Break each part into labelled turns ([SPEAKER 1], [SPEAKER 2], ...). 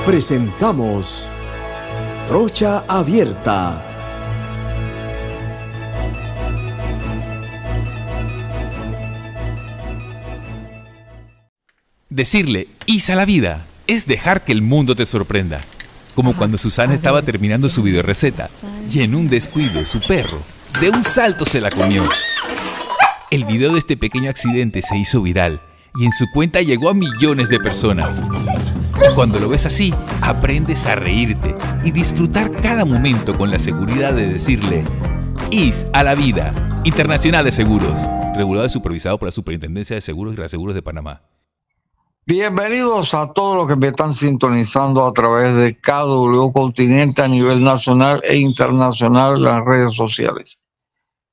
[SPEAKER 1] Presentamos Trocha Abierta.
[SPEAKER 2] Decirle "is a la vida" es dejar que el mundo te sorprenda. Como cuando Susana estaba terminando su videoreceta y en un descuido su perro de un salto se la comió. El video de este pequeño accidente se hizo viral y en su cuenta llegó a millones de personas. Cuando lo ves así, aprendes a reírte y disfrutar cada momento con la seguridad de decirle "is a la vida". Internacional de Seguros, regulado y supervisado por la Superintendencia de Seguros y Reaseguros de Panamá.
[SPEAKER 3] Bienvenidos a todos los que me están sintonizando a través de KW Continente a nivel nacional e internacional en las redes sociales.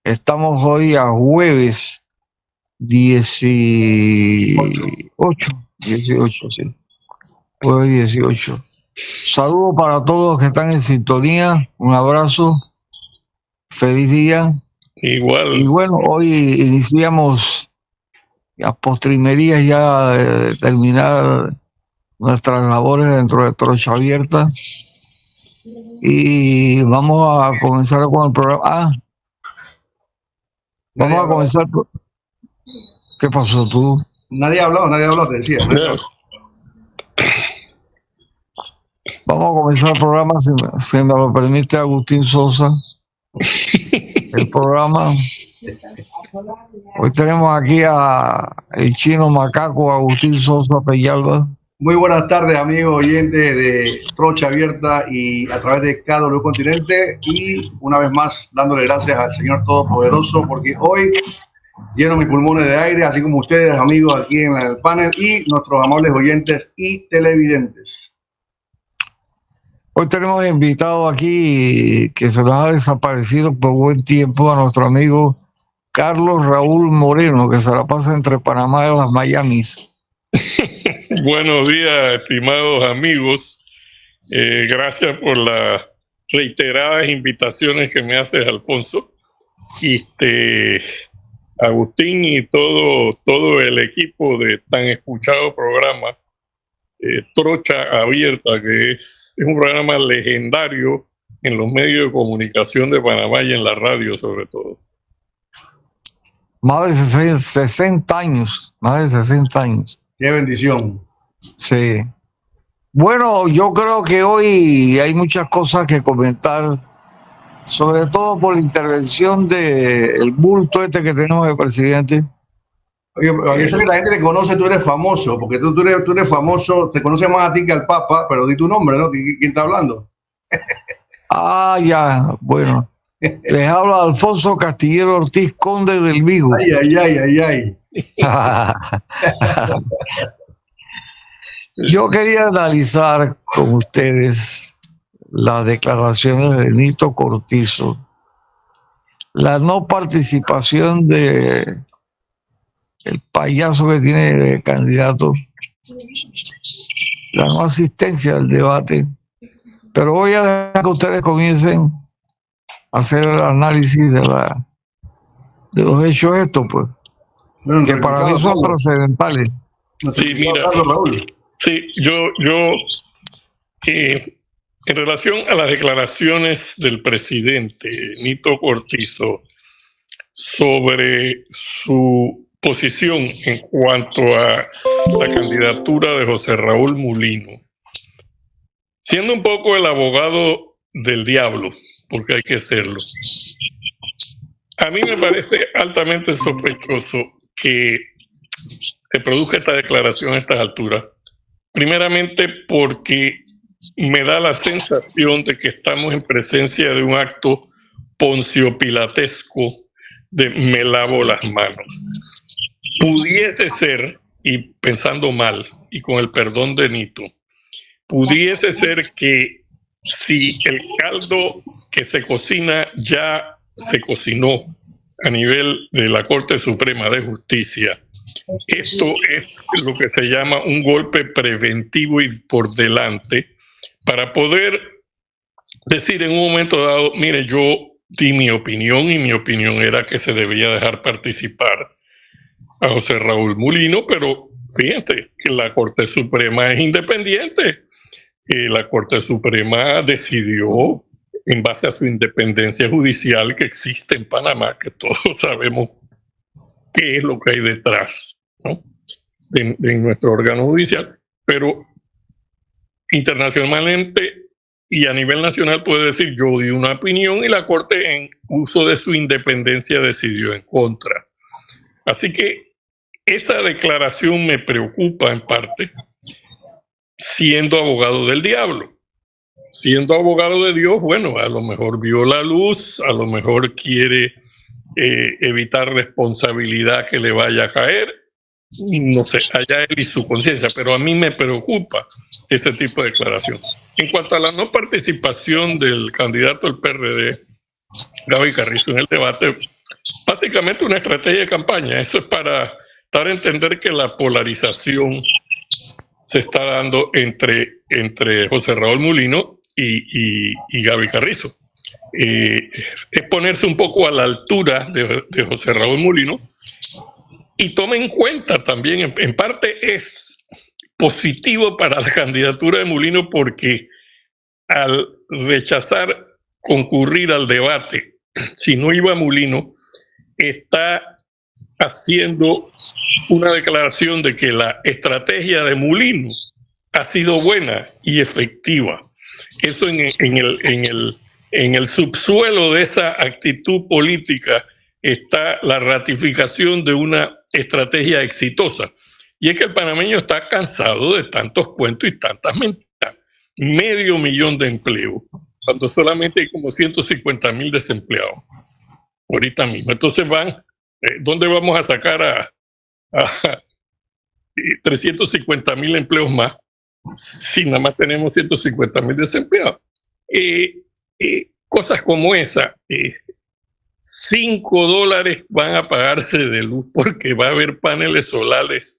[SPEAKER 3] Estamos hoy a jueves 18, sí. Jueves 18. Saludos para todos los que están en sintonía. Un abrazo. Feliz día.
[SPEAKER 4] Igual.
[SPEAKER 3] Y bueno, hoy iniciamos a postrimerías ya de terminar nuestras labores dentro de Trocha Abierta. Y vamos a comenzar con el programa. Vamos a comenzar. ¿Qué pasó tú?
[SPEAKER 5] Nadie habló, te decía.
[SPEAKER 3] Vamos a comenzar el programa, si me lo permite Agustín Sosa. El programa. Hoy tenemos aquí a el chino macaco Agustín Sosa Peñalba.
[SPEAKER 5] Muy buenas tardes, amigos oyentes de Trocha Abierta y a través de KW Continente. Y una vez más, dándole gracias al Señor Todopoderoso, porque hoy lleno mis pulmones de aire, así como ustedes, amigos, aquí en el panel y nuestros amables oyentes y televidentes.
[SPEAKER 3] Hoy tenemos invitado aquí que se nos ha desaparecido por buen tiempo a nuestro amigo Carlos Raúl Moreno, que se la pasa entre Panamá y las Miamis.
[SPEAKER 4] Buenos días, estimados amigos. Gracias por las reiteradas invitaciones que me haces, Alfonso. Agustín y todo el equipo de tan escuchado programa Trocha Abierta, que es un programa legendario en los medios de comunicación de Panamá y en la radio sobre todo.
[SPEAKER 3] Más de 60 años, más de 60 años.
[SPEAKER 5] ¡Qué bendición!
[SPEAKER 3] Sí. Bueno, yo creo que hoy hay muchas cosas que comentar, sobre todo por la intervención del bulto este que tenemos de presidente.
[SPEAKER 5] Oye, yo sé que la gente te conoce, tú eres famoso, porque tú eres famoso, te conoce más a ti que al Papa, pero di tu nombre, ¿no? ¿Quién está hablando?
[SPEAKER 3] Ya, bueno. Les habla Alfonso Castillero Ortiz, conde del Vigo.
[SPEAKER 5] Ay.
[SPEAKER 3] Yo quería analizar con ustedes las declaraciones de Nito Cortizo, la no participación de el payaso que tiene de candidato, la no asistencia al debate, pero voy a dejar que ustedes comiencen a hacer el análisis de los hechos estos, pues, bueno, que para mí son trascendentales.
[SPEAKER 4] Sí, mira, sí, yo en relación a las declaraciones del presidente Nito Cortizo sobre su posición en cuanto a la candidatura de José Raúl Mulino, siendo un poco el abogado del diablo, porque hay que serlo, a mí me parece altamente sospechoso que se produzca esta declaración a estas alturas. Primeramente porque me da la sensación de que estamos en presencia de un acto poncio-pilatesco de me lavo las manos. Pudiese ser, y pensando mal, y con el perdón de Nito, pudiese ser que si el caldo que se cocina ya se cocinó a nivel de la Corte Suprema de Justicia, esto es lo que se llama un golpe preventivo y por delante para poder decir en un momento dado, mire, yo di mi opinión y mi opinión era que se debía dejar participar a José Raúl Mulino, pero fíjate que la Corte Suprema es independiente la Corte Suprema decidió, en base a su independencia judicial que existe en Panamá, que todos sabemos qué es lo que hay detrás, ¿no?, de nuestro órgano judicial, pero internacionalmente y a nivel nacional puede decir: yo di una opinión y la Corte, en uso de su independencia, decidió en contra. Así que esa declaración me preocupa en parte, siendo abogado del diablo. Siendo abogado de Dios, bueno, a lo mejor vio la luz, a lo mejor quiere evitar responsabilidad que le vaya a caer, no sé, allá él y su conciencia, pero a mí me preocupa este tipo de declaración. En cuanto a la no participación del candidato del PRD, Gaby Carrizo, en el debate, básicamente una estrategia de campaña. Eso es para dar a entender que la polarización se está dando entre José Raúl Mulino y Gaby Carrizo. Es ponerse un poco a la altura de José Raúl Mulino, y tome en cuenta también, en parte es positivo para la candidatura de Mulino, porque al rechazar concurrir al debate, si no iba Mulino, está haciendo una declaración de que la estrategia de Mulino ha sido buena y efectiva. Eso en el subsuelo de esa actitud política está la ratificación de una estrategia exitosa. Y es que el panameño está cansado de tantos cuentos y tantas mentiras. 500,000 de empleos, cuando solamente hay como 150,000 desempleados ahorita mismo. Entonces ¿dónde vamos a sacar a 350,000 empleos más si nada más tenemos 150,000 desempleados? Cosas como esa, $5 van a pagarse de luz porque va a haber paneles solares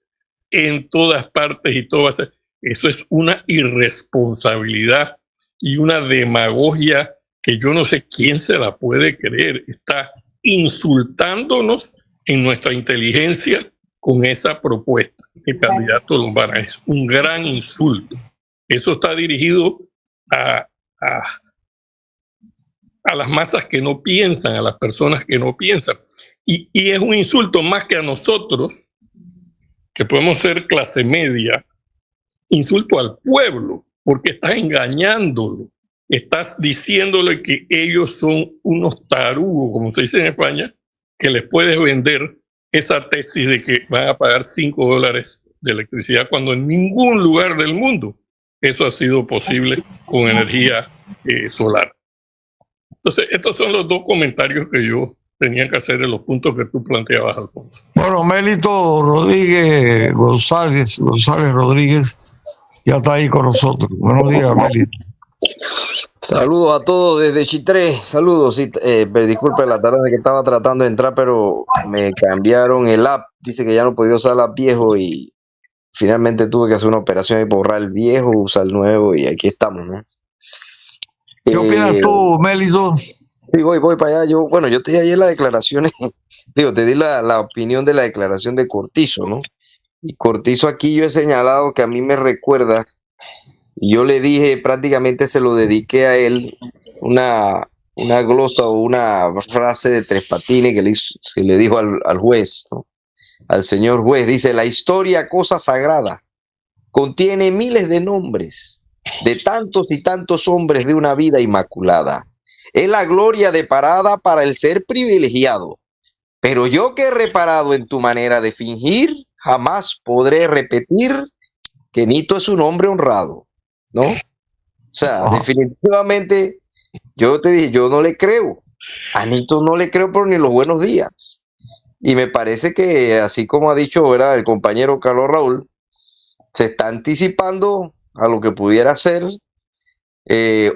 [SPEAKER 4] en todas partes y todo va a ser. Eso es una irresponsabilidad y una demagogia que yo no sé quién se la puede creer. Está insultándonos en nuestra inteligencia con esa propuesta de candidato Lombana. Es un gran insulto. Eso está dirigido a las masas que no piensan, a las personas que no piensan. Y es un insulto más que a nosotros, que podemos ser clase media, insulto al pueblo, porque estás engañándolo. Estás diciéndole que ellos son unos tarugos, como se dice en España, que les puedes vender esa tesis de que van a pagar $5 de electricidad, cuando en ningún lugar del mundo eso ha sido posible con energía solar. Entonces, estos son los dos comentarios que yo tenía que hacer en los puntos que tú planteabas, Alfonso.
[SPEAKER 3] Bueno, Mélito Rodríguez González Rodríguez, ya está ahí con nosotros. Buenos días, Mélito.
[SPEAKER 6] Saludos a todos desde Chitré. Saludos. Sí, disculpe la tarde que estaba tratando de entrar, pero me cambiaron el app. Dice que ya no podía usar el app viejo y finalmente tuve que hacer una operación y borrar el viejo, usar el nuevo y aquí estamos, ¿no?
[SPEAKER 3] ¿Qué opinas tú, Mélito?
[SPEAKER 6] Sí, voy para allá. Yo te di ayer las declaraciones, te di la opinión de la declaración de Cortizo, ¿no? Y Cortizo aquí yo he señalado que a mí me recuerda, y yo le dije, prácticamente se lo dediqué a él, una glosa o una frase de Tres Patines que le dijo al juez, ¿no? Al señor juez, dice: la historia, cosa sagrada, contiene miles de nombres de tantos y tantos hombres de una vida inmaculada. Es la gloria deparada para el ser privilegiado. Pero yo que he reparado en tu manera de fingir, jamás podré repetir que Nito es un hombre honrado, ¿no? O sea, definitivamente, yo te dije, yo no le creo. A Nito no le creo por ni los buenos días. Y me parece que, así como ha dicho, ¿verdad?, el compañero Carlos Raúl, se está anticipando a lo que pudiera ser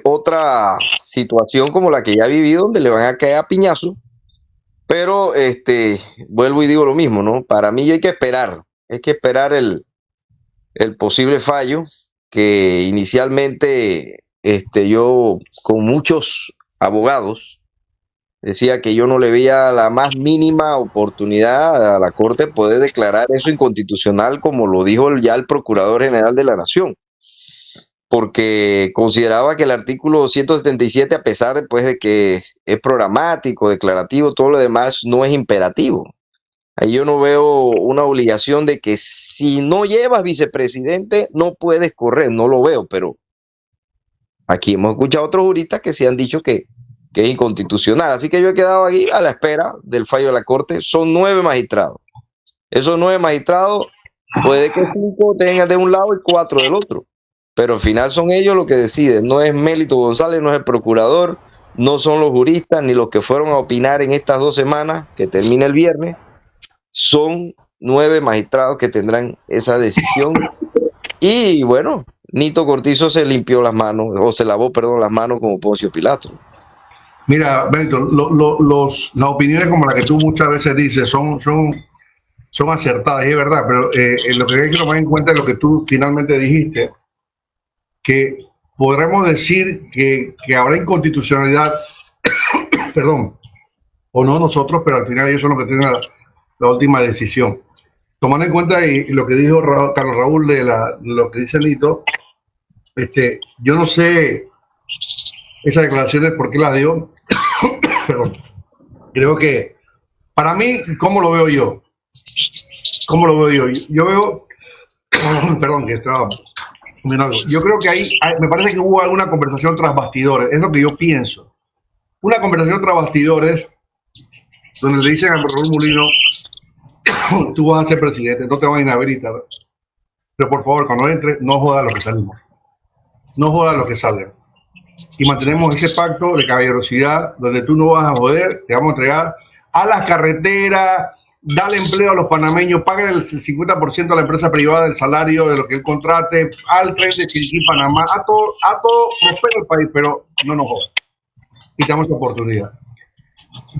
[SPEAKER 6] otra situación como la que ya ha vivido, donde le van a caer a piñazo. Pero vuelvo y digo lo mismo, ¿no? Para mí hay que esperar el posible fallo, que inicialmente yo con muchos abogados decía que yo no le veía la más mínima oportunidad a la Corte poder declarar eso inconstitucional, como lo dijo ya el Procurador General de la Nación. porque consideraba que el artículo 177, a pesar de, pues, de que es programático, declarativo, todo lo demás no es imperativo. Ahí yo no veo una obligación de que si no llevas vicepresidente no puedes correr, no lo veo, pero aquí hemos escuchado a otros juristas que sí han dicho que es inconstitucional. Así que yo he quedado aquí a la espera del fallo de la Corte. Son 9 magistrados. Esos 9 magistrados, puede que 5 tengan de un lado y 4 del otro. Pero al final son ellos los que deciden. No es Mélito González, no es el procurador, no son los juristas ni los que fueron a opinar en estas 2 semanas, que termina el viernes. Son 9 magistrados que tendrán esa decisión. Y bueno, Nito Cortizo se limpió las manos, o se lavó, perdón, las manos como Poncio Pilato.
[SPEAKER 5] Mira, Benito, las opiniones como la que tú muchas veces dices son acertadas, es verdad, pero lo que hay que tomar en cuenta es lo que tú finalmente dijiste, que podremos decir que habrá inconstitucionalidad, perdón, o no nosotros, pero al final ellos son los que tienen la última decisión. Tomando en cuenta lo que dijo Carlos Raúl de lo que dice Nito, yo no sé esas declaraciones por qué las dio, pero creo que para mí, ¿cómo lo veo yo? ¿Cómo lo veo yo? Yo veo, perdón, que estaba mirando. Yo creo que ahí me parece que hubo alguna conversación tras bastidores, es lo que yo pienso. Una conversación tras bastidores donde le dicen a Raúl Mulino, tú vas a ser presidente, no te van a inhabilitar, pero por favor, cuando entres, no jodas lo que salimos, no jodas lo que salga. Y mantenemos ese pacto de caballerosidad donde tú no vas a joder, te vamos a entregar a las carreteras, dale empleo a los panameños, paguen el 50% a la empresa privada del salario de lo que él contrate, al tren de Chiriquí, Panamá, a todo prospera el país, pero no nos jodas. Y te damos esa oportunidad.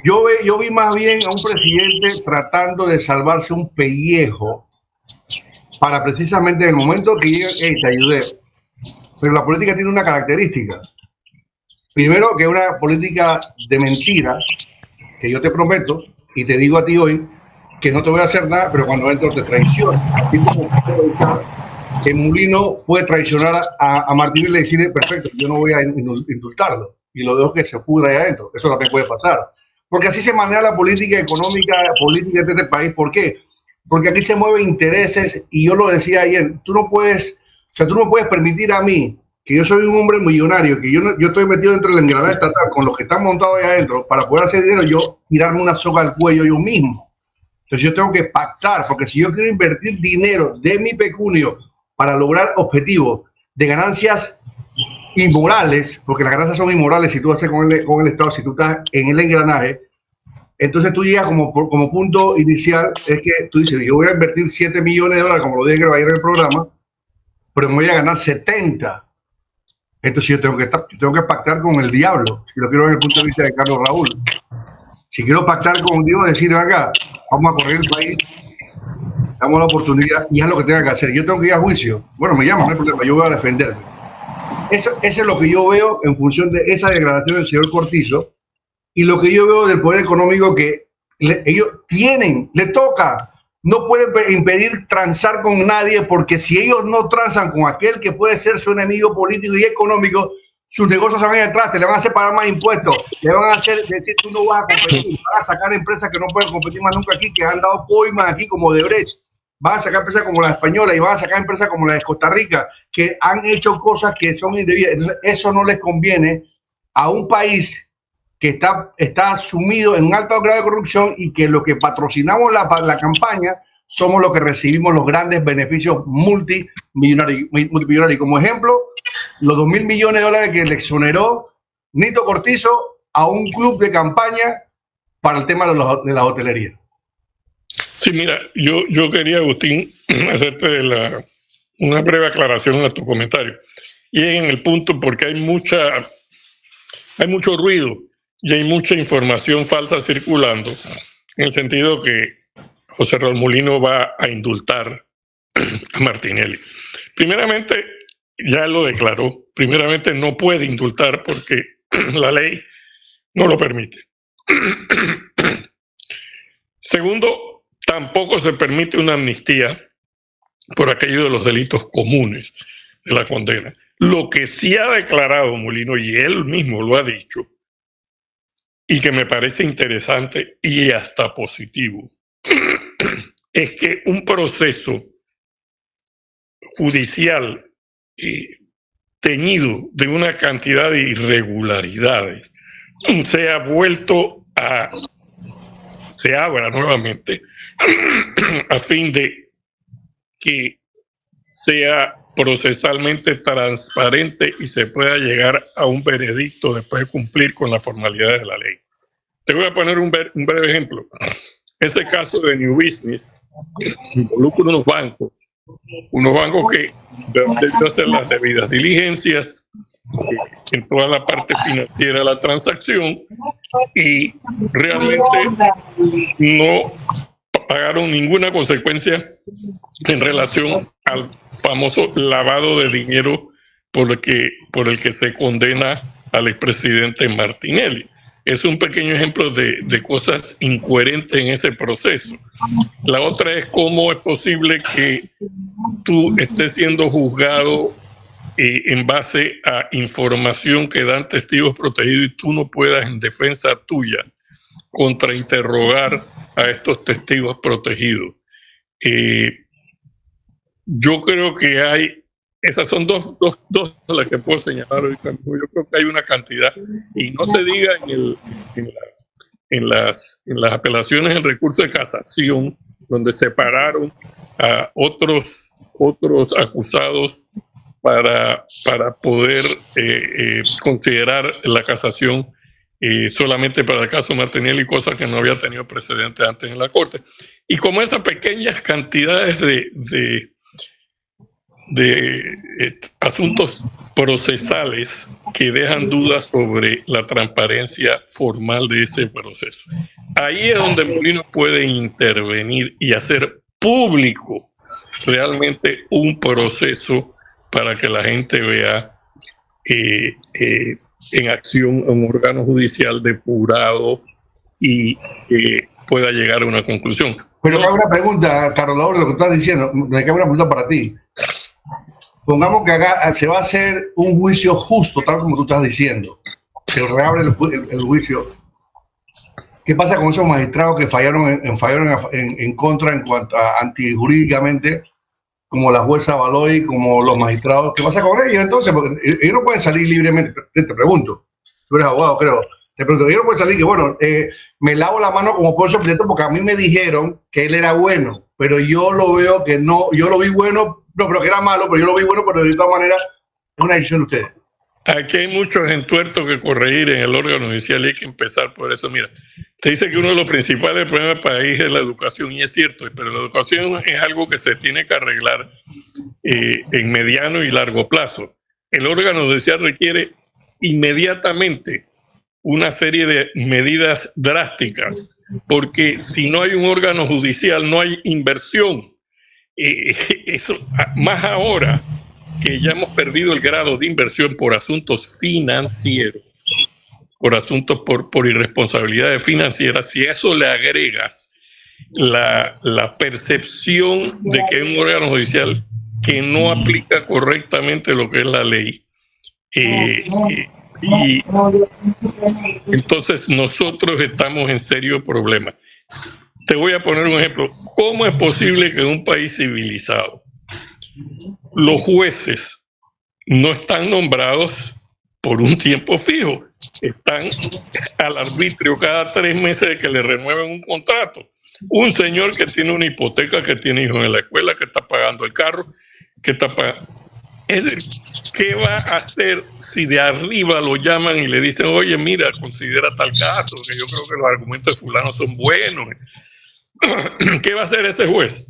[SPEAKER 5] Yo vi más bien a un presidente tratando de salvarse un pellejo para precisamente en el momento que llegue, hey, te ayudé. Pero la política tiene una característica. Primero, que es una política de mentira, que yo te prometo y te digo a ti hoy que no te voy a hacer nada, pero cuando entro te traiciono. Así como que Mulino puede traicionar a Martínez y le decirle, perfecto, yo no voy a indultarlo y lo dejo que se pudra ahí adentro. Eso también puede pasar. Porque así se maneja la política económica, la política de este país. ¿Por qué? Porque aquí se mueven intereses y yo lo decía ayer, tú no puedes permitir a mí, que yo soy un hombre millonario, que yo estoy metido dentro del engranaje estatal con los que están montados ahí adentro, para poder hacer dinero, yo tirarme una soga al cuello yo mismo. Entonces yo tengo que pactar, porque si yo quiero invertir dinero de mi pecunio para lograr objetivos de ganancias inmorales, porque las ganancias son inmorales si tú haces con el Estado, si tú estás en el engranaje, entonces tú llegas como punto inicial, es que tú dices, yo voy a invertir 7 millones de dólares, como lo dije que va a ir en el programa, pero me voy a ganar 70. Entonces yo tengo que pactar con el diablo, si lo quiero ver desde el punto de vista de Carlos Raúl. Si quiero pactar con Dios, decir, venga, vamos a correr el país, damos la oportunidad y haz lo que tenga que hacer. Yo tengo que ir a juicio. Bueno, me llaman, no hay problema, yo voy a defenderme. Eso es lo que yo veo en función de esa declaración del señor Cortizo y lo que yo veo del poder económico que ellos tienen, le toca. No pueden impedir transar con nadie porque si ellos no transan con aquel que puede ser su enemigo político y económico, sus negocios se van a detrás, le van a hacer pagar más impuestos, le van a hacer decir tú no vas a competir, van a sacar empresas que no pueden competir más nunca aquí, que han dado coimas aquí como Odebrecht, van a sacar empresas como la española y van a sacar empresas como la de Costa Rica, que han hecho cosas que son indebidas. Entonces eso no les conviene a un país que está sumido en un alto grado de corrupción y que lo que patrocinamos la campaña somos los que recibimos los grandes beneficios multimillonarios. Como ejemplo, los 2.000 millones de dólares que le exoneró Nito Cortizo a un club de campaña para el tema de la hotelería.
[SPEAKER 4] Sí, mira, yo quería, Agustín, hacerte una breve aclaración a tu comentario. Y en el punto, porque hay mucho ruido y hay mucha información falsa circulando, en el sentido que José Raúl Mulino va a indultar a Martinelli. Primeramente, ya lo declaró, primeramente no puede indultar porque la ley no lo permite. Segundo, tampoco se permite una amnistía por aquello de los delitos comunes de la condena. Lo que sí ha declarado Molino, y él mismo lo ha dicho, y que me parece interesante y hasta positivo, es que un proceso judicial teñido de una cantidad de irregularidades se abra nuevamente a fin de que sea procesalmente transparente y se pueda llegar a un veredicto después de cumplir con las formalidades de la ley. Te voy a poner un breve ejemplo. Ese caso de New Business involucra unos bancos que deben hacer las debidas diligencias en toda la parte financiera de la transacción y realmente no pagaron ninguna consecuencia en relación al famoso lavado de dinero por el que se condena al expresidente Martinelli. Es un pequeño ejemplo de cosas incoherentes en ese proceso. La otra es cómo es posible que tú estés siendo juzgado en base a información que dan testigos protegidos y tú no puedas en defensa tuya contrainterrogar a estos testigos protegidos. Yo creo que esas son dos las que puedo señalar ahorita mismo. Yo creo que hay una cantidad, y no se diga en las apelaciones del recurso de casación, donde separaron a otros acusados para poder considerar la casación solamente para el caso Martinelli, cosa que no había tenido precedente antes en la Corte. Y como esas pequeñas cantidades de asuntos procesales que dejan dudas sobre la transparencia formal de ese proceso. Ahí es donde Molino puede intervenir y hacer público realmente un proceso para que la gente vea en acción un órgano judicial depurado y pueda llegar a una conclusión.
[SPEAKER 5] Pero cabe una pregunta, Carlos Lauro, lo que estás diciendo, me cabe una pregunta para ti. Pongamos que acá se va a hacer un juicio justo, tal como tú estás diciendo. Se reabre el juicio. ¿Qué pasa con esos magistrados que fallaron en contra en cuanto a antijurídicamente, como la jueza Baloy, como los magistrados? ¿Qué pasa con ellos entonces? Porque ellos no pueden salir libremente. Te pregunto, tú eres abogado, creo. Te pregunto, ellos no pueden salir que, bueno, me lavo la mano como Poncio Pilato porque a mí me dijeron que él era bueno, pero yo lo veo que no, yo lo vi bueno, no, pero que era malo, pero yo lo vi bueno, pero de todas maneras es una decisión de ustedes.
[SPEAKER 4] Aquí hay muchos entuertos que corregir en el órgano judicial y hay que empezar por eso. Mira, te dice que uno de los principales problemas del país es la educación, y es cierto, pero la educación es algo que se tiene que arreglar en mediano y largo plazo. El órgano judicial requiere inmediatamente una serie de medidas drásticas, porque si no hay un órgano judicial no hay inversión. Eso, más ahora que ya hemos perdido el grado de inversión por asuntos financieros, por asuntos por irresponsabilidades financieras, si a eso le agregas la percepción de que hay un órgano judicial que no aplica correctamente lo que es la ley, y entonces nosotros estamos en serio problema. Te voy a poner un ejemplo. ¿Cómo es posible que en un país civilizado los jueces no están nombrados por un tiempo fijo? Están al arbitrio cada 3 meses de que le renueven un contrato. Un señor que tiene una hipoteca, que tiene hijos en la escuela, que está pagando el carro, que está pagando... Es decir, ¿qué va a hacer si de arriba lo llaman y le dicen, oye, mira, considera tal caso, que yo creo que los argumentos de fulano son buenos? ¿Qué va a hacer ese juez?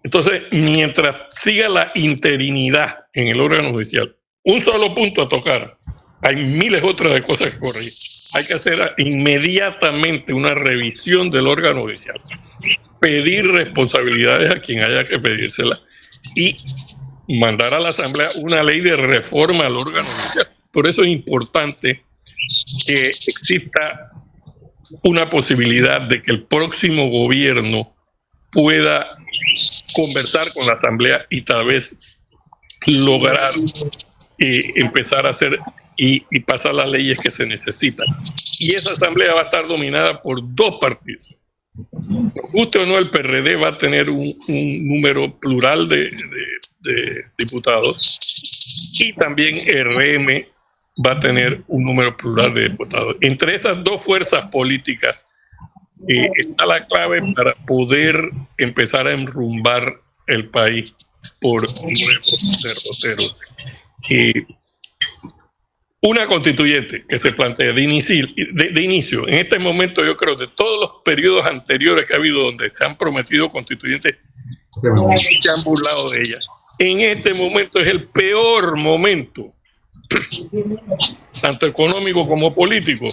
[SPEAKER 4] Entonces, mientras siga la interinidad en el órgano judicial, un solo punto a tocar, hay miles otras de cosas que corregir. Hay que hacer inmediatamente una revisión del órgano judicial, pedir responsabilidades a quien haya que pedírselas y mandar a la Asamblea una ley de reforma al órgano judicial. Por eso es importante que exista una posibilidad de que el próximo gobierno pueda conversar con la Asamblea y tal vez lograr empezar a hacer y pasar las leyes que se necesitan. Y esa asamblea va a estar dominada por dos partidos. Guste o no, el PRD va a tener un número plural de diputados, y también RM va a tener un número plural de diputados. Entre esas dos fuerzas políticas está la clave para poder empezar a enrumbar el país por nuevos derroteros. Una constituyente que se plantea de inicio, en este momento yo creo de todos los periodos anteriores que ha habido donde se han prometido constituyentes y se han burlado de ella, en este momento es el peor momento, tanto económico como político,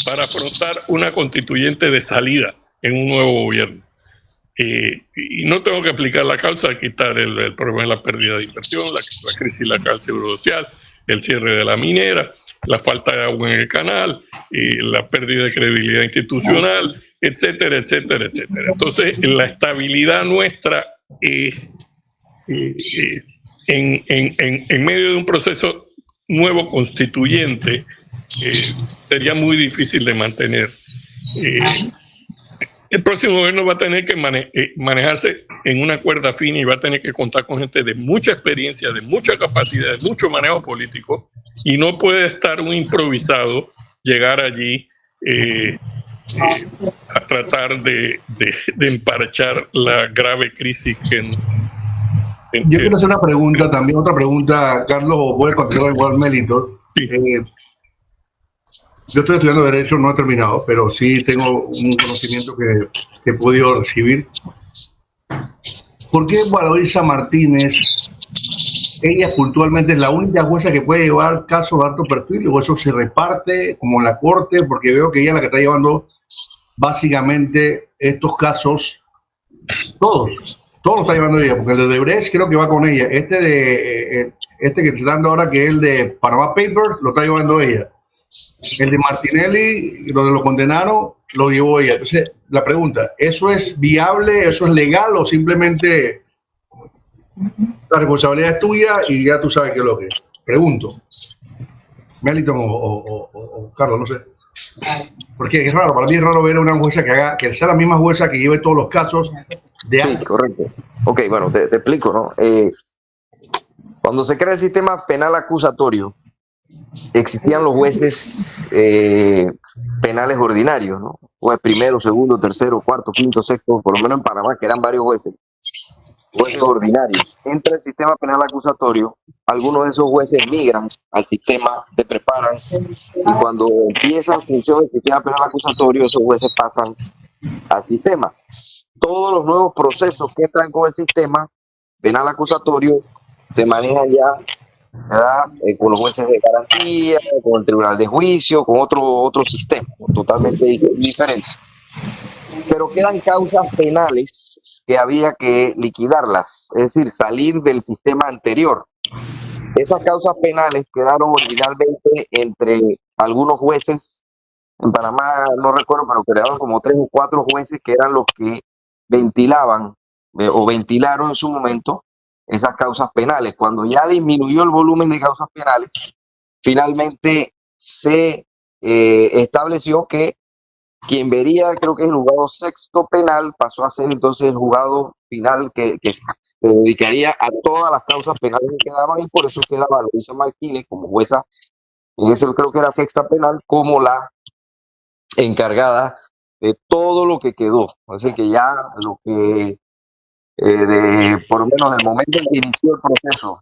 [SPEAKER 4] para afrontar una constituyente de salida en un nuevo gobierno. Y no tengo que explicar la causa, quitar el problema de la pérdida de inversión, la crisis de la Caja del Seguro Social, el cierre de la minera, la falta de agua en el canal, la pérdida de credibilidad institucional, etcétera, etcétera, etcétera. Entonces, la estabilidad nuestra en medio de un proceso nuevo constituyente sería muy difícil de mantener. El próximo gobierno va a tener que manejarse en una cuerda fina y va a tener que contar con gente de mucha experiencia, de mucha capacidad, de mucho manejo político, y no puede estar un improvisado llegar allí a tratar de emparchar la grave crisis que nos...
[SPEAKER 5] Yo quiero hacer una pregunta también, otra pregunta, Carlos, o voy a contestar igual Melito.
[SPEAKER 4] Sí.
[SPEAKER 5] Yo estoy estudiando Derecho, no he terminado, pero sí tengo un conocimiento que he podido recibir. ¿Por qué Valoisa Martínez, ella puntualmente es la única jueza que puede llevar casos de alto perfil, o eso se reparte como en la corte? Porque veo que ella es la que está llevando básicamente estos casos, todos los está llevando ella, porque el de Odebrecht creo que va con ella. Este que se está dando ahora, que es el de Panama Papers, lo está llevando ella. El de Martinelli, donde lo condenaron, lo llevó ella. Entonces, la pregunta, ¿eso es viable, eso es legal, o simplemente la responsabilidad es tuya y ya tú sabes qué es lo que es? Pregunto. Meliton o Carlos, no sé. Porque es raro, para mí es raro ver a una jueza que sea la misma jueza que lleve todos los casos de
[SPEAKER 6] Sí, correcto. Ok, bueno, te explico, ¿no? Cuando se crea el sistema penal acusatorio, existían los jueces penales ordinarios, ¿no? Juez primero, segundo, tercero, cuarto, quinto, sexto, por lo menos en Panamá, que eran varios jueces ordinarios. Entra el sistema penal acusatorio, algunos de esos jueces migran al sistema, se preparan, y cuando empieza la función del sistema penal acusatorio, esos jueces pasan al sistema. Todos los nuevos procesos que entran con el sistema penal acusatorio se manejan ya, ¿verdad? Con los jueces de garantía, con el tribunal de juicio, con otro sistema totalmente diferente. Pero quedan causas penales que había que liquidarlas, es decir, salir del sistema anterior. Esas causas penales quedaron originalmente entre algunos jueces. En Panamá, no recuerdo, pero quedaron como 3 o 4 jueces que eran los que ventilaban o ventilaron en su momento esas causas penales. Cuando ya disminuyó el volumen de causas penales, finalmente se estableció que quien vería, creo que es el juzgado sexto penal, pasó a ser entonces el juzgado final que se dedicaría a todas las causas penales que quedaban, y por eso quedaba Valoisa Martínez como jueza, en ese creo que era sexta penal, como la encargada de todo lo que quedó. Así que ya lo que por lo menos del momento en que inició el proceso,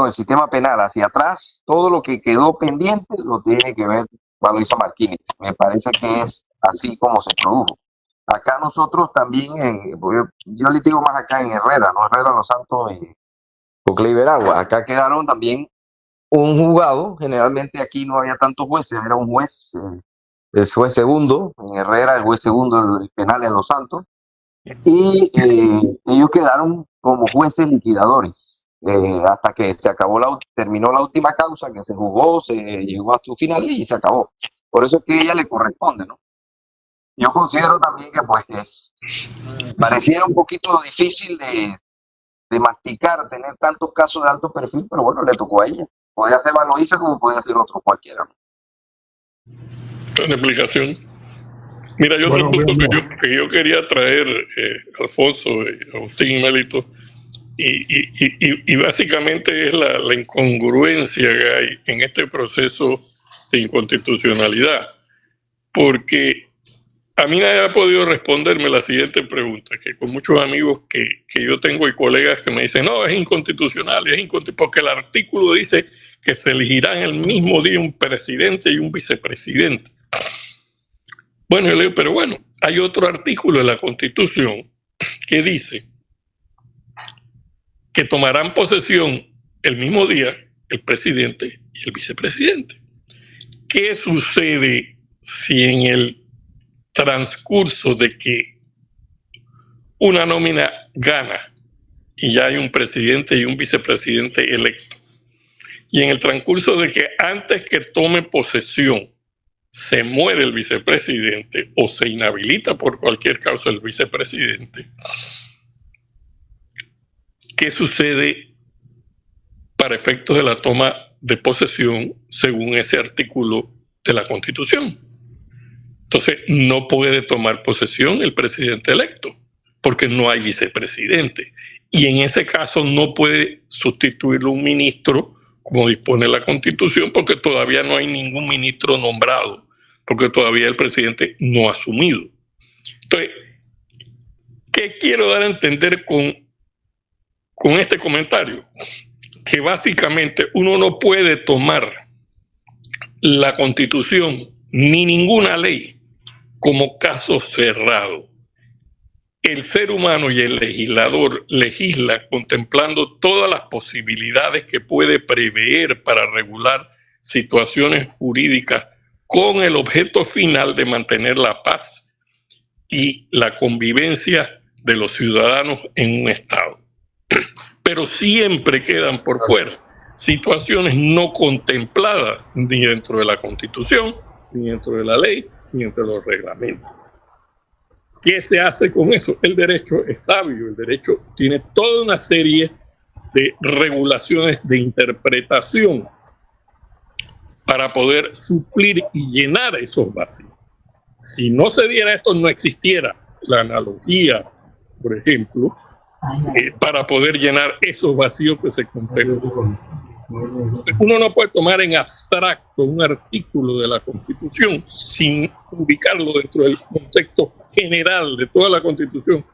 [SPEAKER 6] el sistema penal hacia atrás, todo lo que quedó pendiente lo tiene que ver Valoisa Martínez. Me parece que es así como se produjo. Acá nosotros también, yo litigo más acá en Herrera, ¿no? Herrera, Los Santos y Coclé y Veragua. Acá quedaron también un juzgado. Generalmente aquí no había tantos jueces, era un juez, el juez segundo, en Herrera, el juez segundo del penal en Los Santos. Y ellos quedaron como jueces liquidadores hasta que terminó la última causa, que se juzgó, se llegó a su final y se acabó. Por eso es que a ella le corresponde, ¿no? Yo considero también que pues que pareciera un poquito difícil de masticar, tener tantos casos de alto perfil, pero bueno, le tocó a ella. Podía ser Valoisa como podía ser otro cualquiera.
[SPEAKER 4] Una explicación. Mira, hay otro punto que yo quería traer, Alfonso, Agustín y Melito, y básicamente es la incongruencia que hay en este proceso de inconstitucionalidad, porque a mí nadie ha podido responderme la siguiente pregunta, que con muchos amigos que yo tengo y colegas que me dicen, no, es inconstitucional, porque el artículo dice que se elegirán el mismo día un presidente y un vicepresidente. Bueno, yo le digo, pero bueno, hay otro artículo de la Constitución que dice que tomarán posesión el mismo día el presidente y el vicepresidente. ¿Qué sucede si en el transcurso de que una nómina gana y ya hay un presidente y un vicepresidente electo, y en el transcurso de que antes que tome posesión se muere el vicepresidente o se inhabilita por cualquier causa el vicepresidente? ¿Qué sucede para efectos de la toma de posesión según ese artículo de la Constitución? Entonces, no puede tomar posesión el presidente electo porque no hay vicepresidente. Y en ese caso no puede sustituirlo un ministro como dispone la Constitución, porque todavía no hay ningún ministro nombrado, porque todavía el presidente no ha asumido. Entonces, ¿qué quiero dar a entender con este comentario? Que básicamente uno no puede tomar la Constitución ni ninguna ley como caso cerrado. El ser humano y el legislador legisla contemplando todas las posibilidades que puede prever para regular situaciones jurídicas con el objeto final de mantener la paz y la convivencia de los ciudadanos en un Estado. Pero siempre quedan por fuera situaciones no contempladas ni dentro de la Constitución, ni dentro de la ley, ni dentro de los reglamentos. ¿Qué se hace con eso? El derecho es sabio, el derecho tiene toda una serie de regulaciones de interpretación para poder suplir y llenar esos vacíos. Si no se diera esto, no existiera la analogía, por ejemplo, para poder llenar esos vacíos que se contemplan. Uno no puede tomar en abstracto un artículo de la Constitución sin ubicarlo dentro del contexto general de toda la Constitución,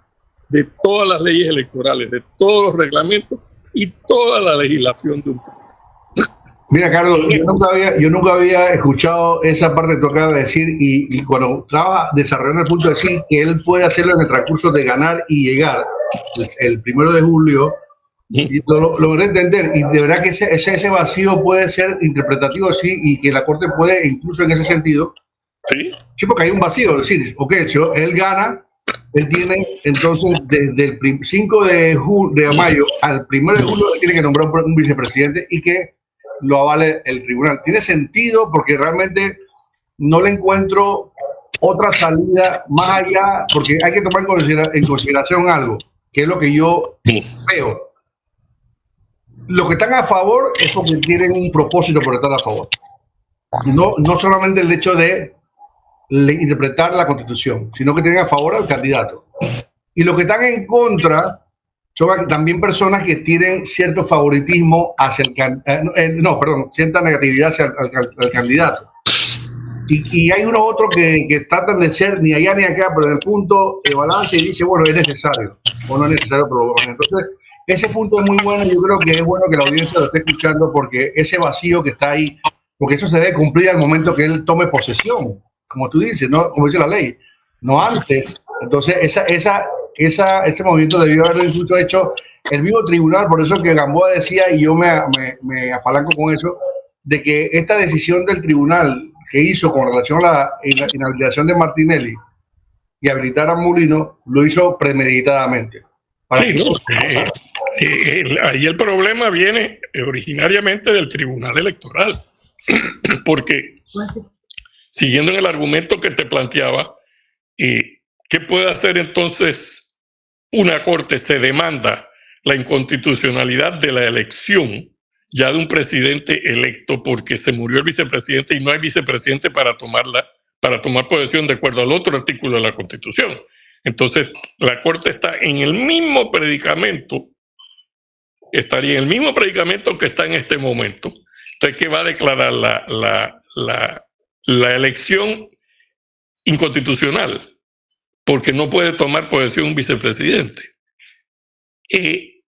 [SPEAKER 4] de todas las leyes electorales, de todos los reglamentos y toda la legislación de un país.
[SPEAKER 5] Mira, Carlos, yo nunca había escuchado esa parte que tú acabas de decir, y cuando estaba desarrollando el punto de decir que él puede hacerlo en el transcurso de ganar y llegar el 1 de julio, y lo logré entender, y de verdad que ese vacío puede ser interpretativo, sí, y que la Corte puede, incluso en ese sentido, sí, porque hay un vacío, es decir, ok, él gana, él tiene, entonces, desde el 5 de mayo al 1 de julio, él tiene que nombrar un vicepresidente y que lo avale el tribunal. Tiene sentido porque realmente no le encuentro otra salida más allá, porque hay que tomar en consideración algo, que es lo que yo veo. Los que están a favor es porque tienen un propósito por estar a favor. No solamente el hecho de interpretar la Constitución, sino que tienen a favor al candidato. Y los que están en contra son también personas que tienen cierto favoritismo hacia cierta negatividad hacia el candidato. Y hay unos otros que tratan de ser ni allá ni acá, pero en el punto de balance y dice, bueno, es necesario o no es necesario, pero entonces ese punto es muy bueno y yo creo que es bueno que la audiencia lo esté escuchando porque ese vacío que está ahí, porque eso se debe cumplir al momento que él tome posesión, como tú dices, ¿no? Como dice la ley, no antes. Entonces ese movimiento debió haberlo incluso hecho el mismo tribunal, por eso que Gamboa decía, y yo me apalanco con eso, de que esta decisión del tribunal que hizo con relación a la inhabilitación de Martinelli y habilitar a Mulino, lo hizo premeditadamente.
[SPEAKER 4] Sí, ¿no? Ahí el problema viene originariamente del Tribunal Electoral, porque siguiendo en el argumento que te planteaba, ¿qué puede hacer entonces una corte? Se demanda la inconstitucionalidad de la elección ya de un presidente electo, porque se murió el vicepresidente y no hay vicepresidente para tomar posesión de acuerdo al otro artículo de la Constitución. Entonces, la Corte está en el mismo predicamento, estaría en el mismo predicamento que está en este momento. Entonces, ¿qué va a declarar la elección inconstitucional? Porque no puede tomar posesión un vicepresidente.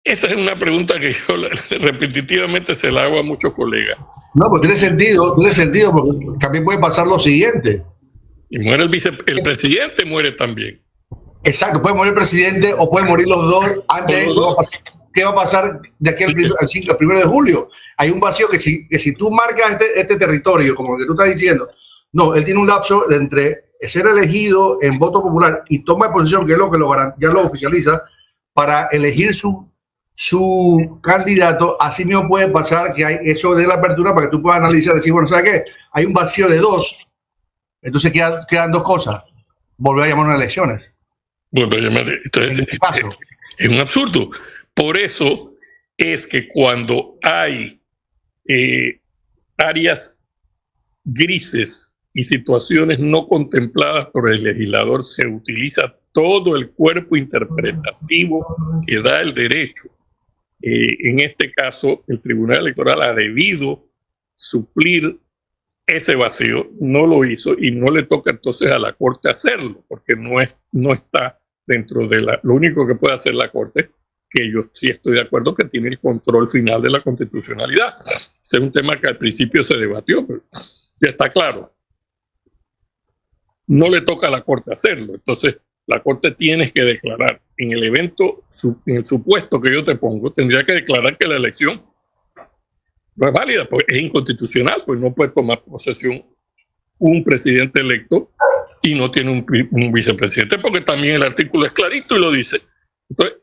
[SPEAKER 4] Esa es una pregunta que yo repetitivamente se la hago a muchos colegas.
[SPEAKER 5] No, pues tiene sentido porque también puede pasar lo siguiente.
[SPEAKER 4] Y muere el presidente, muere también.
[SPEAKER 5] Exacto, puede morir el presidente o pueden morir los dos antes. ¿Qué va a pasar de aquí al 1 de julio? Hay un vacío que si tú marcas este territorio, como lo que tú estás diciendo, no, él tiene un lapso de entre ser elegido en voto popular y toma de posición, que es lo que ya lo oficializa, para elegir su candidato. Así mismo puede pasar que hay eso de la apertura para que tú puedas analizar y decir, bueno, ¿sabes qué? Hay un vacío de 2, entonces quedan 2 cosas. Volver a llamar unas elecciones.
[SPEAKER 4] Bueno, entonces es un absurdo. Por eso es que cuando hay áreas grises y situaciones no contempladas por el legislador, se utiliza todo el cuerpo interpretativo que da el derecho. En este caso, el Tribunal Electoral ha debido suplir ese vacío, no lo hizo y no le toca entonces a la Corte hacerlo, porque no está dentro de lo único que puede hacer la Corte, que yo sí estoy de acuerdo que tiene el control final de la constitucionalidad. Ese es un tema que al principio se debatió, pero ya está claro. No le toca a la Corte hacerlo. Entonces, la Corte tiene que declarar, en el evento, en el supuesto que yo te pongo, tendría que declarar que la elección no es válida, porque es inconstitucional, pues no puede tomar posesión un presidente electo y no tiene un vicepresidente, porque también el artículo es clarito y lo dice. Entonces,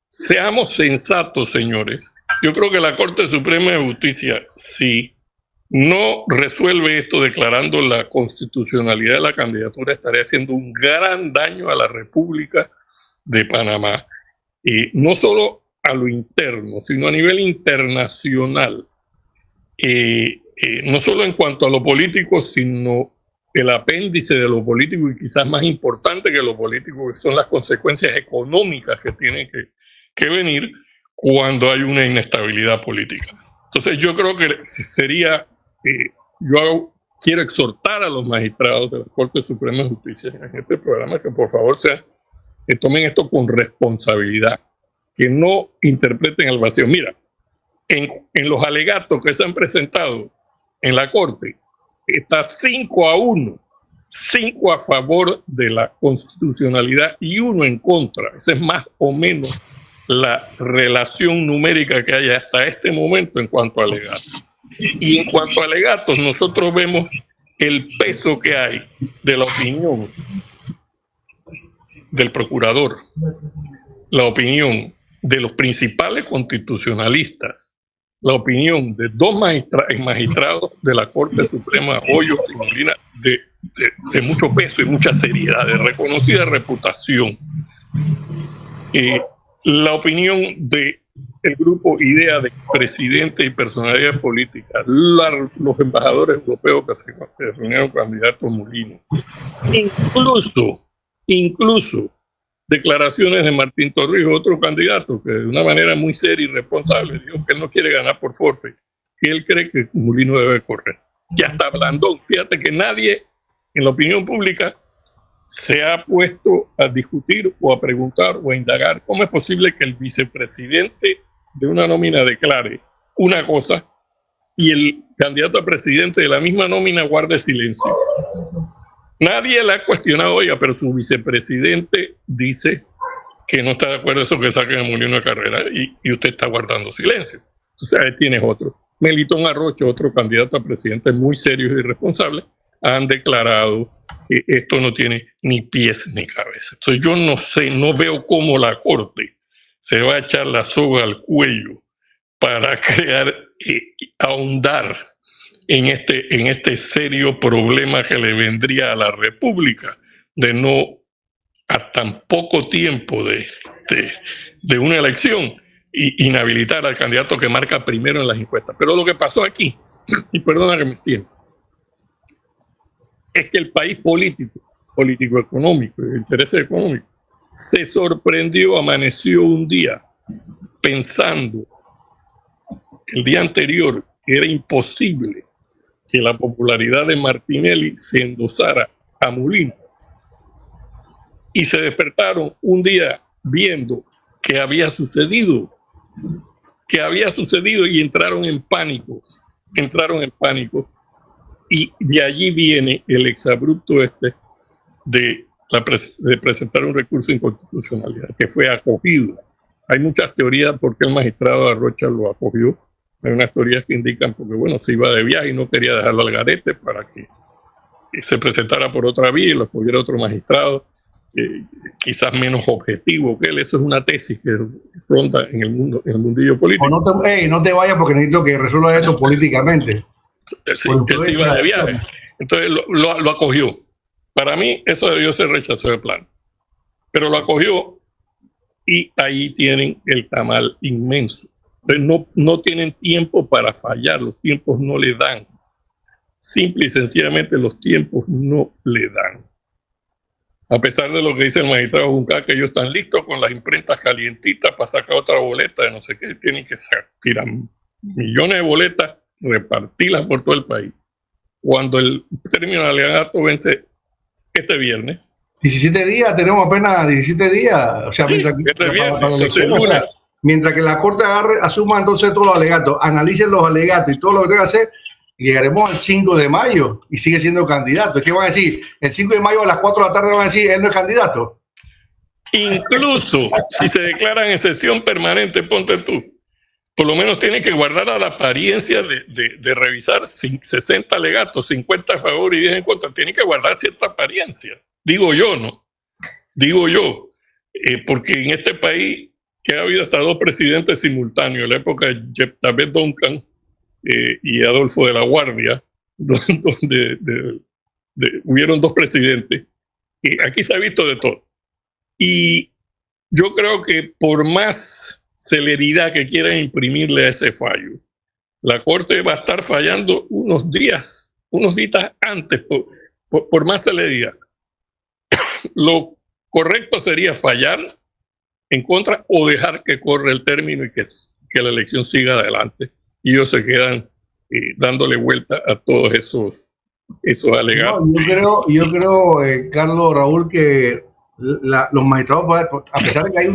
[SPEAKER 4] seamos sensatos, señores. Yo creo que la Corte Suprema de Justicia, si no resuelve esto declarando la constitucionalidad de la candidatura, estaría haciendo un gran daño a la República de Panamá. No solo a lo interno, sino a nivel internacional. No solo en cuanto a lo político, sino el apéndice de lo político y quizás más importante que lo político, que son las consecuencias económicas que tienen que venir cuando hay una inestabilidad política. Entonces yo creo que sería, quiero exhortar a los magistrados de la Corte Suprema de Justicia en este programa que por favor tomen esto con responsabilidad, que no interpreten al vacío. Mira, en los alegatos que se han presentado en la Corte, está 5-1, 5 a favor de la constitucionalidad y 1 en contra. Esa es más o menos la relación numérica que hay hasta este momento en cuanto a alegatos. Y en cuanto a alegatos, nosotros vemos el peso que hay de la opinión del procurador, la opinión de los principales constitucionalistas, la opinión de 2 magistrados de la Corte Suprema, Hoyos y Molina, de mucho peso y mucha seriedad, de reconocida reputación. La opinión del grupo IDEA de expresidentes y personalidades políticas, los embajadores europeos que se reunieron con candidatos Molina, incluso declaraciones de Martín Torrijos, otro candidato que de una manera muy seria y responsable dijo que él no quiere ganar por forfeit, que él cree que Molino debe correr. Ya está Blandón. Fíjate que nadie en la opinión pública se ha puesto a discutir o a preguntar o a indagar cómo es posible que el vicepresidente de una nómina declare una cosa y el candidato a presidente de la misma nómina guarde silencio. Nadie le ha cuestionado, oiga, pero su vicepresidente dice que no está de acuerdo con eso que saquen a Molino de carrera y usted está guardando silencio. Entonces ahí tienes otro. Melitón Arrocho, otro candidato a presidente muy serio y responsable, han declarado que esto no tiene ni pies ni cabeza. Entonces yo no veo cómo la Corte se va a echar la soga al cuello para crear, ahondar en este serio problema que le vendría a la República de no, a tan poco tiempo de una elección, inhabilitar al candidato que marca primero en las encuestas. Pero lo que pasó aquí, y perdona que me extienda, es que el país político-económico, de intereses económicos, se sorprendió, amaneció un día pensando el día anterior que era imposible que la popularidad de Martinelli se endosara a Mulino. Y se despertaron un día viendo que había sucedido y entraron en pánico. Y de allí viene el exabrupto de presentar un recurso de inconstitucionalidad, que fue acogido. Hay muchas teorías por qué el magistrado Arrocha lo acogió. Hay unas teorías que indican porque, bueno, se iba de viaje y no quería dejarlo al garete para que se presentara por otra vía y lo apoyara otro magistrado, quizás menos objetivo que él. Eso es una tesis que ronda en el mundillo político.
[SPEAKER 5] O no te vayas porque necesito que resuelva esto políticamente.
[SPEAKER 4] Sí, él se iba de viaje. Entonces lo acogió. Para mí eso debió ser rechazo de plano. Pero lo acogió y ahí tienen el tamal inmenso. Entonces no tienen tiempo para fallar, los tiempos no le dan. Simple y sencillamente los tiempos no le dan. A pesar de lo que dice el magistrado Juncal, que ellos están listos con las imprentas calientitas para sacar otra boleta de no sé qué, tienen que tirar millones de boletas, repartirlas por todo el país. Cuando el término del alegato vence este viernes.
[SPEAKER 5] 17 días, tenemos apenas 17 días. O sea,
[SPEAKER 4] Sí,
[SPEAKER 5] mientras que la Corte asuma entonces todos los alegatos, analicen los alegatos y todo lo que tenga que hacer, llegaremos al 5 de mayo y sigue siendo candidato. ¿Qué van a decir? El 5 de mayo a las 4 de la tarde van a decir, él no es candidato.
[SPEAKER 4] Incluso si se declaran en sesión permanente, ponte tú, por lo menos tienen que guardar a la apariencia de revisar 60 alegatos, 50 a favor y 10 en contra. Tienen que guardar cierta apariencia. Digo yo, ¿no? Digo yo. Porque en este país que ha habido hasta 2 presidentes simultáneos, en la época de Jeptabet Duncan y Adolfo de la Guardia, donde hubieron 2 presidentes. Aquí se ha visto de todo. Y yo creo que por más celeridad que quieran imprimirle a ese fallo, la Corte va a estar fallando unos días antes, por más celeridad. Lo correcto sería fallar en contra o dejar que corra el término y que la elección siga adelante. Y ellos se quedan dándole vuelta a todos esos alegatos.
[SPEAKER 5] No, yo creo Carlos, Raúl, que los magistrados, a pesar de que hay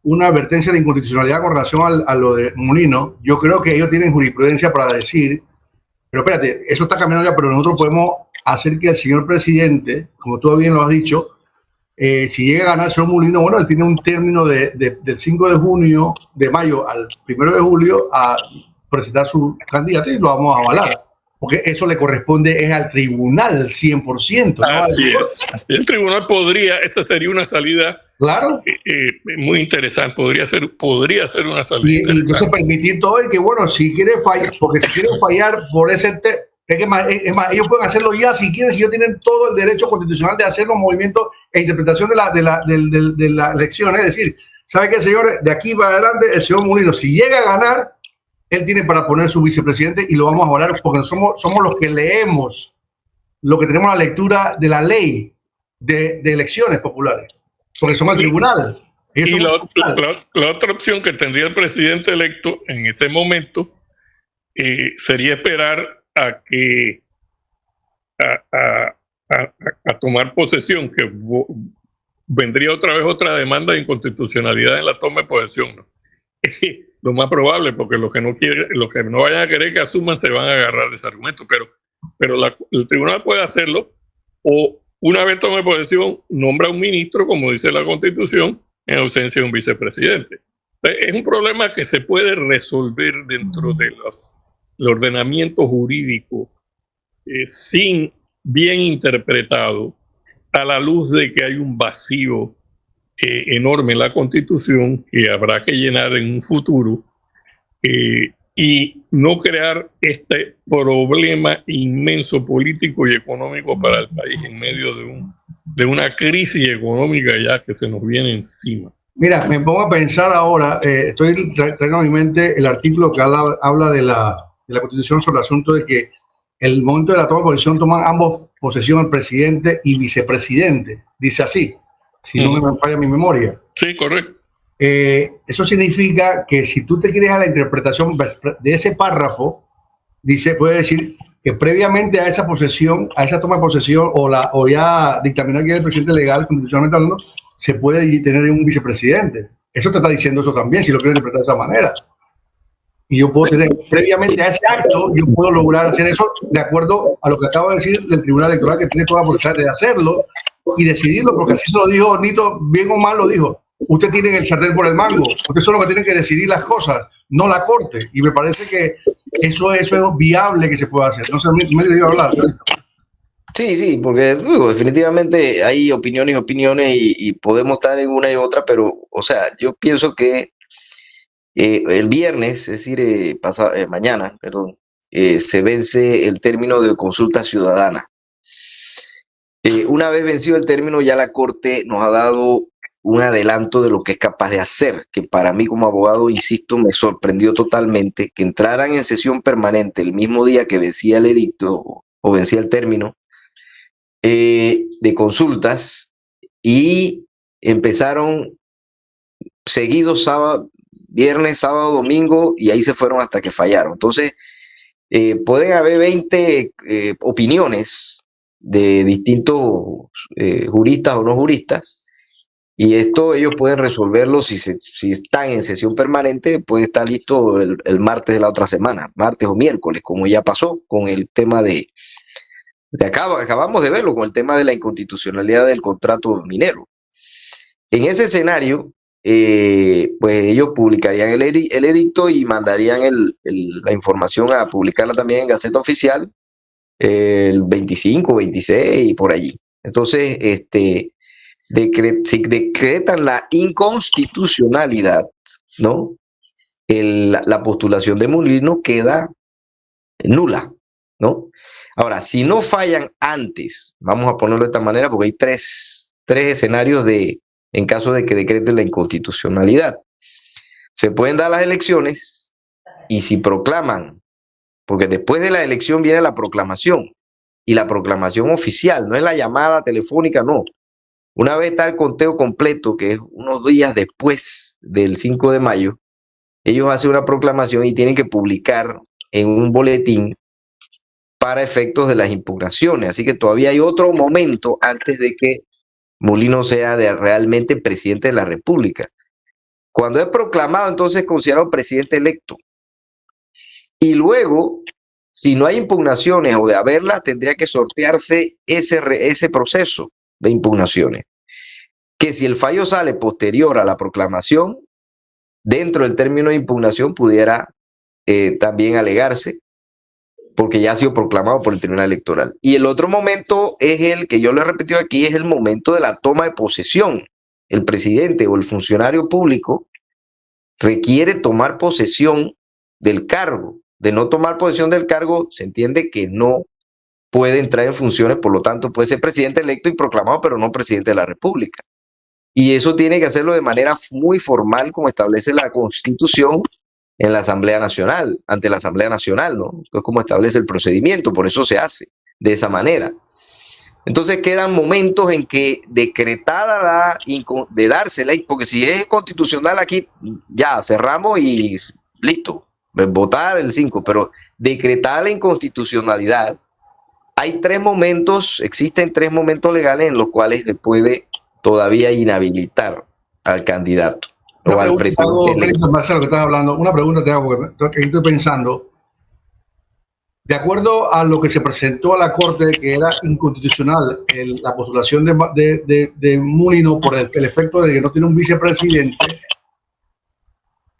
[SPEAKER 5] una advertencia de inconstitucionalidad con relación a lo de Mulino, yo creo que ellos tienen jurisprudencia para decir, pero espérate, eso está cambiando ya, pero nosotros podemos hacer que el señor presidente, como tú bien lo has dicho, si llega a ganar el señor Mulino, bueno, él tiene un término del 5 de mayo al 1 de julio a presentar su candidato y lo vamos a avalar. Porque eso le corresponde es al tribunal 100%. ¿no?
[SPEAKER 4] Así es. El tribunal podría, esa sería una salida,
[SPEAKER 5] claro,
[SPEAKER 4] muy interesante, podría ser una salida.
[SPEAKER 5] Y entonces permitir todo y que, bueno, si quiere fallar, porque si quieren fallar por ese es más, ellos pueden hacerlo ya si quieren, si ellos tienen todo el derecho constitucional de hacer los movimientos e interpretación de la elección. Es decir, ¿sabe qué, señores? De aquí para adelante, el señor Mulino, si llega a ganar, él tiene para poner su vicepresidente y lo vamos a avalar porque somos los que leemos, lo que tenemos la lectura de la ley de elecciones populares, porque somos el tribunal.
[SPEAKER 4] Y la otra opción que tendría el presidente electo en ese momento sería esperar a tomar posesión, que vendría otra vez otra demanda de inconstitucionalidad en la toma de posesión, ¿no? Lo más probable, porque los que no vayan a querer que asuman se van a agarrar de ese argumento, pero el tribunal puede hacerlo, o una vez tome posesión nombra un ministro, como dice la Constitución, en ausencia de un vicepresidente. Es un problema que se puede resolver dentro del ordenamiento jurídico sin bien interpretado, a la luz de que hay un vacío enorme en la Constitución que habrá que llenar en un futuro, y no crear este problema inmenso político y económico para el país en medio de una crisis económica ya que se nos viene encima.
[SPEAKER 5] Mira, me pongo a pensar ahora, estoy trayendo a mi mente el artículo que habla de la Constitución sobre el asunto de que el momento de la toma de posesión toman ambos posesión el presidente y vicepresidente. Dice así, si no me falla mi memoria.
[SPEAKER 4] Sí, correcto.
[SPEAKER 5] Eso significa que si tú te quieres a la interpretación de ese párrafo, puede decir que previamente a esa posesión, a esa toma de posesión o ya dictaminar que es el presidente legal, constitucionalmente hablando, se puede tener un vicepresidente. Eso te está diciendo eso también, si lo quieres interpretar de esa manera. Y yo puedo tener, previamente a ese acto, yo puedo lograr hacer eso de acuerdo a lo que acabo de decir del Tribunal Electoral, que tiene toda la posibilidad de hacerlo y decidirlo, porque así se lo dijo Nito, bien o mal lo dijo. Usted tiene el sartén por el mango, usted solo que tiene que decidir las cosas, no la Corte. Y me parece que eso es viable que se pueda hacer. No sé, me dio a hablar.
[SPEAKER 6] Sí, porque digo, definitivamente hay opiniones y podemos estar en una y otra, pero, o sea, yo pienso que el viernes, es decir, mañana, perdón, se vence el término de consulta ciudadana. Una vez vencido el término, ya la Corte nos ha dado un adelanto de lo que es capaz de hacer, que para mí como abogado, insisto, me sorprendió totalmente que entraran en sesión permanente el mismo día que vencía el edicto o vencía el término de consultas y empezaron seguidos viernes, sábado, domingo y ahí se fueron hasta que fallaron. Entonces, pueden haber 20 opiniones de distintos juristas o no juristas y esto ellos pueden resolverlo si están en sesión permanente, puede estar listo el martes de la otra semana, martes o miércoles, como ya pasó con el tema acabamos de verlo con el tema de la inconstitucionalidad del contrato minero. En ese escenario, pues ellos publicarían el edicto y mandarían la información a publicarla también en Gaceta Oficial el 25, 26 y por allí. Entonces, si decretan la inconstitucionalidad, ¿no? La postulación de Mulino queda nula, ¿no? Ahora, si no fallan antes, vamos a ponerlo de esta manera, porque hay tres escenarios en caso de que decreten la inconstitucionalidad. Se pueden dar las elecciones y si proclaman, porque después de la elección viene la proclamación, y la proclamación oficial, no es la llamada telefónica, no. Una vez está el conteo completo, que es unos días después del 5 de mayo, ellos hacen una proclamación y tienen que publicar en un boletín para efectos de las impugnaciones. Así que todavía hay otro momento antes de que Mulino sea realmente presidente de la República. Cuando es proclamado, entonces es considerado presidente electo. Y luego, si no hay impugnaciones o de haberlas, tendría que sortearse ese proceso de impugnaciones. Que si el fallo sale posterior a la proclamación, dentro del término de impugnación pudiera también alegarse, porque ya ha sido proclamado por el Tribunal Electoral. Y el otro momento es el que yo le he repetido aquí, es el momento de la toma de posesión. El presidente o el funcionario público requiere tomar posesión del cargo. De no tomar posesión del cargo, se entiende que no puede entrar en funciones, por lo tanto puede ser presidente electo y proclamado, pero no presidente de la República. Y eso tiene que hacerlo de manera muy formal, como establece la Constitución, en la Asamblea Nacional, ante la Asamblea Nacional, ¿no? Es como establece el procedimiento, por eso se hace de esa manera. Entonces quedan momentos en que decretada de dársela, porque si es constitucional aquí, ya cerramos y listo, votar el 5, pero decretada la inconstitucionalidad, hay existen tres momentos legales en los cuales se puede todavía inhabilitar al candidato.
[SPEAKER 5] Una pregunta, Marcelo, que estás hablando, una pregunta te hago, porque estoy pensando, de acuerdo a lo que se presentó a la Corte, que era inconstitucional la postulación de Mulino por el efecto de que no tiene un vicepresidente,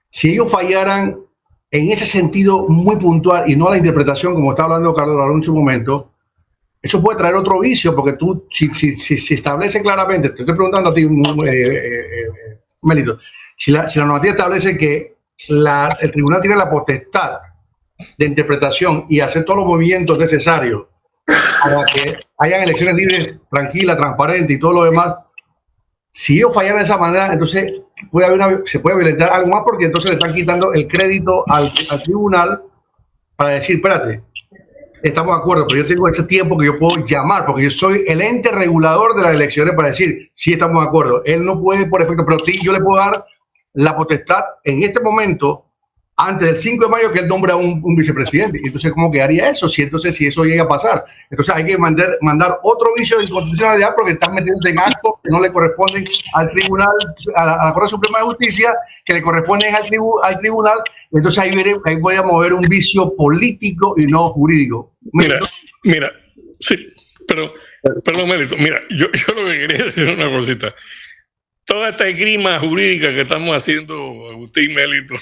[SPEAKER 5] si ellos fallaran en ese sentido muy puntual y no la interpretación, como está hablando Carlos Larón en su momento, eso puede traer otro vicio, porque tú, si establece claramente, te estoy preguntando a ti, Melito, si la normativa establece que el tribunal tiene la potestad de interpretación y hacer todos los movimientos necesarios para que hayan elecciones libres, tranquilas, transparentes y todo lo demás, Si ellos fallan de esa manera, entonces se puede violentar algo más, porque entonces le están quitando el crédito al tribunal para decir, espérate, estamos de acuerdo, pero yo tengo ese tiempo que yo puedo llamar, porque yo soy el ente regulador de las elecciones para decir, sí, estamos de acuerdo. Él no puede, por efecto, pero yo le puedo dar la potestad en este momento, antes del 5 de mayo, que él nombra un vicepresidente. Entonces, ¿cómo quedaría eso? Si eso llega a pasar. Entonces, hay que mandar otro vicio de inconstitucionalidad, porque están metiendo en actos que no le corresponden al tribunal, a la Corte Suprema de Justicia, que le corresponden al tribunal. Entonces, ahí voy a mover un vicio político y no jurídico.
[SPEAKER 4] Mira, sí, pero, perdón, Melito, mira, yo lo que quería decir es una cosita. Toda esta esgrima jurídica que estamos haciendo, Agustín, Melito,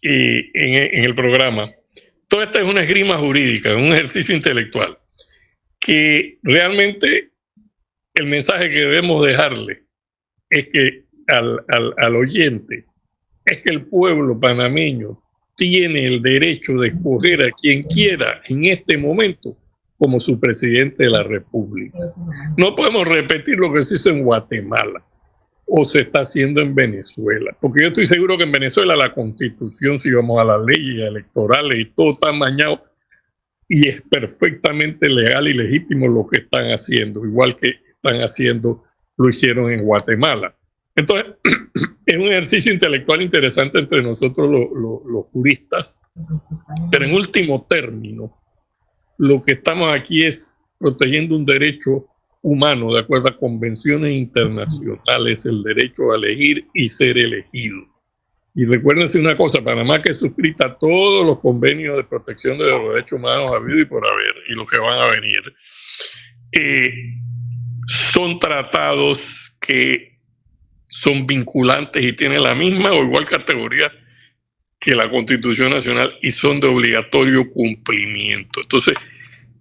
[SPEAKER 4] y en el programa, toda esta es una esgrima jurídica, un ejercicio intelectual, que realmente el mensaje que debemos dejarle es que al oyente es que el pueblo panameño tiene el derecho de escoger a quien quiera en este momento como su presidente de la República. No podemos repetir lo que se hizo en Guatemala o se está haciendo en Venezuela, porque yo estoy seguro que en Venezuela la constitución, si vamos a las leyes electorales y todo está amañado, y es perfectamente legal y legítimo lo que están haciendo, igual que lo hicieron en Guatemala. Entonces, es un ejercicio intelectual interesante entre nosotros los juristas, pero en último término, lo que estamos aquí es protegiendo un derecho humano, de acuerdo a convenciones internacionales, el derecho a elegir y ser elegido. Y recuérdense una cosa, Panamá, que suscrita todos los convenios de protección de los derechos humanos habido y por haber, y los que van a venir, son tratados que son vinculantes y tienen la misma o igual categoría que la Constitución Nacional y son de obligatorio cumplimiento. Entonces,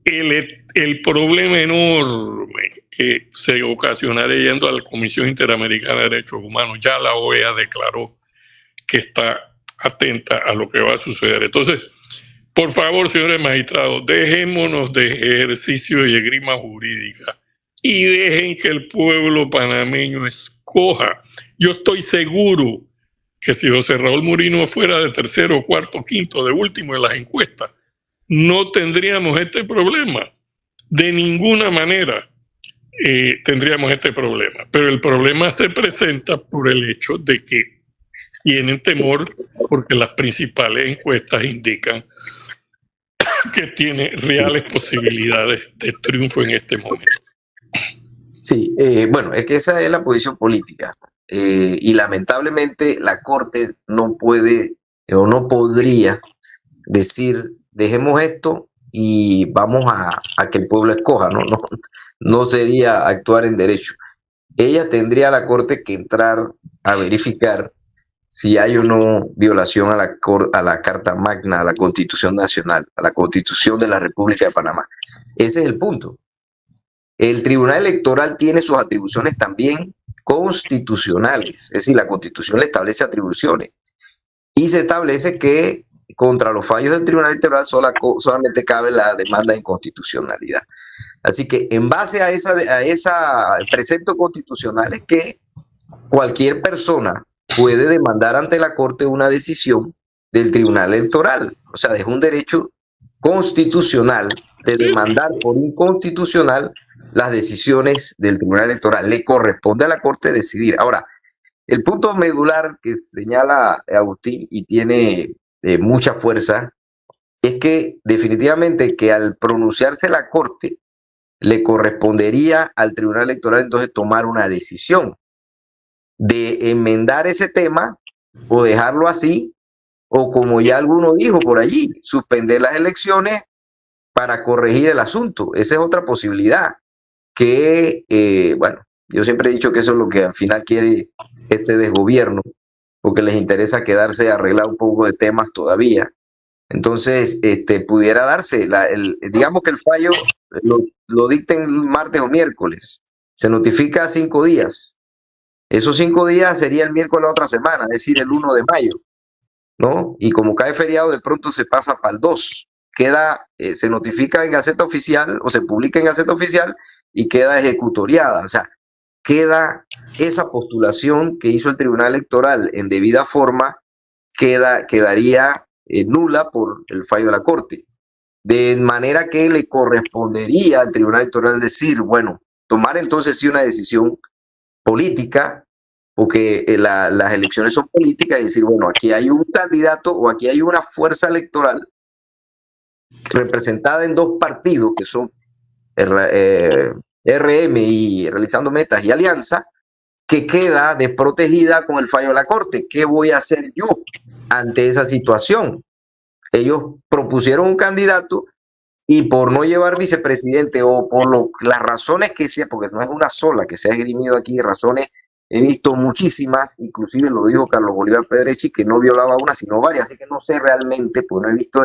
[SPEAKER 4] el problema enorme que se ocasionaría yendo a la Comisión Interamericana de Derechos Humanos, ya la OEA declaró que está atenta a lo que va a suceder. Entonces, por favor, señores magistrados, dejémonos de ejercicio y esgrima jurídica y dejen que el pueblo panameño escoja. Yo estoy seguro que si José Raúl Murino fuera de tercero, cuarto, quinto, de último en las encuestas, no tendríamos este problema. De ninguna manera tendríamos este problema. Pero el problema se presenta por el hecho de que tienen temor porque las principales encuestas indican que tiene reales posibilidades de triunfo en este momento.
[SPEAKER 6] Sí, bueno, es que esa es la posición política. Y lamentablemente la Corte no puede o no podría decir dejemos esto y vamos a que el pueblo escoja, no sería actuar en derecho. Ella tendría la Corte que entrar a verificar si hay o no violación a la Carta Magna, a la Constitución Nacional, a la Constitución de la República de Panamá. Ese es el punto. El Tribunal Electoral tiene sus atribuciones también constitucionales, es decir, la Constitución le establece atribuciones y se establece que contra los fallos del Tribunal Electoral solamente cabe la demanda de inconstitucionalidad. Así que en base a esa precepto constitucional es que cualquier persona puede demandar ante la Corte una decisión del Tribunal Electoral. O sea, es un derecho constitucional de demandar por inconstitucional las decisiones del Tribunal Electoral. Le corresponde a la Corte decidir. Ahora, el punto medular que señala Agustín y tiene mucha fuerza es que definitivamente que al pronunciarse la Corte le correspondería al Tribunal Electoral entonces tomar una decisión de enmendar ese tema o dejarlo así, o como ya alguno dijo por allí, suspender las elecciones para corregir el asunto. Esa es otra posibilidad que, bueno, yo siempre he dicho que eso es lo que al final quiere este desgobierno, porque les interesa quedarse a arreglar un poco de temas todavía. Entonces, pudiera darse, digamos que el fallo lo dicten martes o miércoles, se notifica 5 días. Esos 5 días sería el miércoles de la otra semana, es decir, el 1 de mayo, ¿no? Y como cae feriado, de pronto se pasa para el 2. Se notifica en Gaceta Oficial o se publica en Gaceta Oficial y queda ejecutoriada. O sea, queda esa postulación que hizo el Tribunal Electoral en debida forma, quedaría nula por el fallo de la Corte. De manera que le correspondería al Tribunal Electoral decir, bueno, tomar entonces sí una decisión política, porque las elecciones son políticas, y decir, bueno, aquí hay un candidato o aquí hay una fuerza electoral representada en dos partidos que son RM y Realizando Metas y Alianza, que queda desprotegida con el fallo de la Corte. ¿Qué voy a hacer yo ante esa situación? Ellos propusieron un candidato y por no llevar vicepresidente o por las razones que sea, porque no es una sola que se ha esgrimido aquí, razones he visto muchísimas, inclusive lo dijo Carlos Bolívar Pedrechi, que no violaba una sino varias, así que no sé realmente, pues no he visto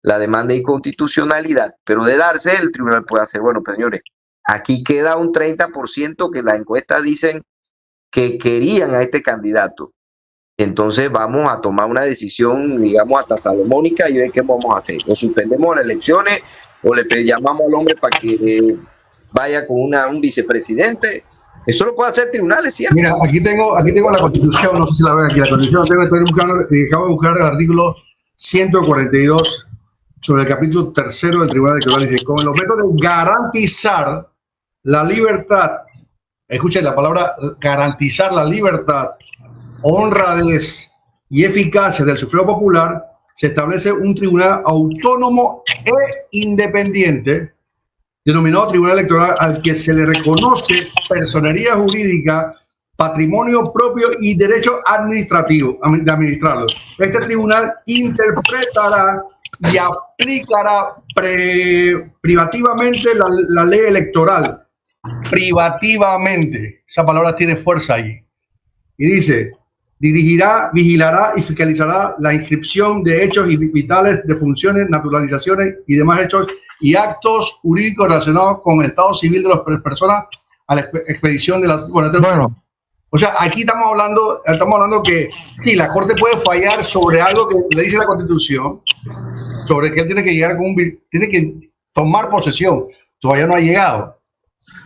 [SPEAKER 6] la demanda de inconstitucionalidad, pero de darse el tribunal puede hacer, bueno, pues, señores, aquí queda un 30% que las encuestas dicen que querían a este candidato. Entonces vamos a tomar una decisión, digamos, hasta salomónica y ver qué vamos a hacer. O suspendemos las elecciones o le llamamos al hombre para que vaya con un vicepresidente. Eso lo puede hacer tribunales, ¿cierto?
[SPEAKER 5] Mira, aquí tengo la Constitución, no sé si la ven aquí, la Constitución, acabo de buscar el artículo 142 sobre el capítulo 3 del Tribunal Electoral. Dice, con el objeto de garantizar la libertad, escuchen la palabra garantizar la libertad, honradez y eficacia del sufragio popular, se establece un tribunal autónomo e independiente, denominado Tribunal Electoral, al que se le reconoce personería jurídica, patrimonio propio y derecho administrativo de administrarlo. Este tribunal interpretará y aplicará privativamente la ley electoral. Privativamente. Esa palabra tiene fuerza ahí. Y dice, dirigirá, vigilará y fiscalizará la inscripción de hechos vitales de funciones, naturalizaciones y demás hechos y actos jurídicos relacionados con el estado civil de las personas a la expedición de las... Bueno, o sea, aquí estamos hablando que sí, la Corte puede fallar sobre algo que le dice la Constitución, sobre que él tiene que llegar tiene que tomar posesión. Todavía no ha llegado,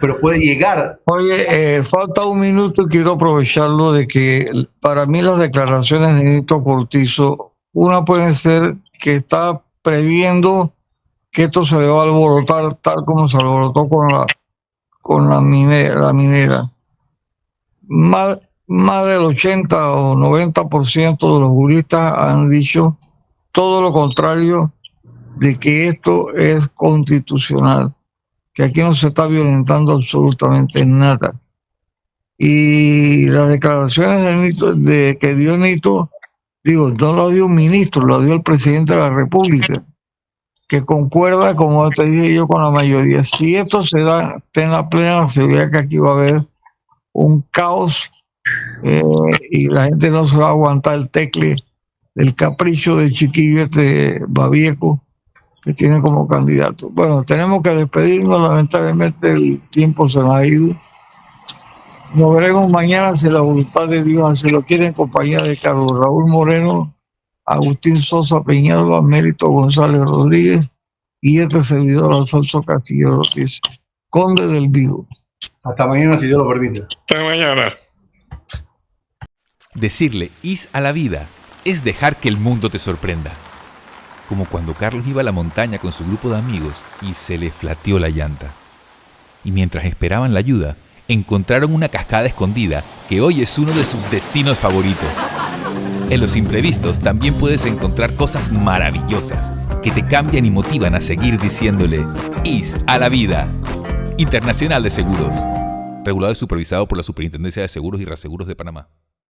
[SPEAKER 5] pero puede llegar.
[SPEAKER 3] Oye, falta un minuto y quiero aprovecharlo de que para mí las declaraciones de Nito Cortizo, una puede ser que está previendo que esto se le va a alborotar tal como se alborotó con la minera. Más del 80 o 90% de los juristas han dicho todo lo contrario, de que esto es constitucional, que aquí no se está violentando absolutamente nada. Y las declaraciones que dio Nito, digo, no lo dio un ministro, lo dio el presidente de la República, que concuerda, como te dije yo, con la mayoría. Si esto se da, ten la plena seguridad que aquí va a haber un caos y la gente no se va a aguantar el tecle del capricho de chiquillo Babieco que tiene como candidato. Bueno, tenemos que despedirnos, lamentablemente el tiempo se nos ha ido. Nos veremos mañana si la voluntad de Dios se lo quiere en compañía de Carlos Raúl Moreno, Agustín Sosa Peñalba, Mérito González Rodríguez y este servidor Alfonso Castillo Ortiz, Conde del Vigo.
[SPEAKER 5] Hasta mañana, si Dios lo permite.
[SPEAKER 4] Hasta mañana.
[SPEAKER 2] Decirle is a la vida es dejar que el mundo te sorprenda. Como cuando Carlos iba a la montaña con su grupo de amigos y se le flateó la llanta. Y mientras esperaban la ayuda, encontraron una cascada escondida que hoy es uno de sus destinos favoritos. En los imprevistos también puedes encontrar cosas maravillosas que te cambian y motivan a seguir diciéndole is a la vida. Internacional de Seguros. Regulado y supervisado por la Superintendencia de Seguros y Reaseguros de Panamá.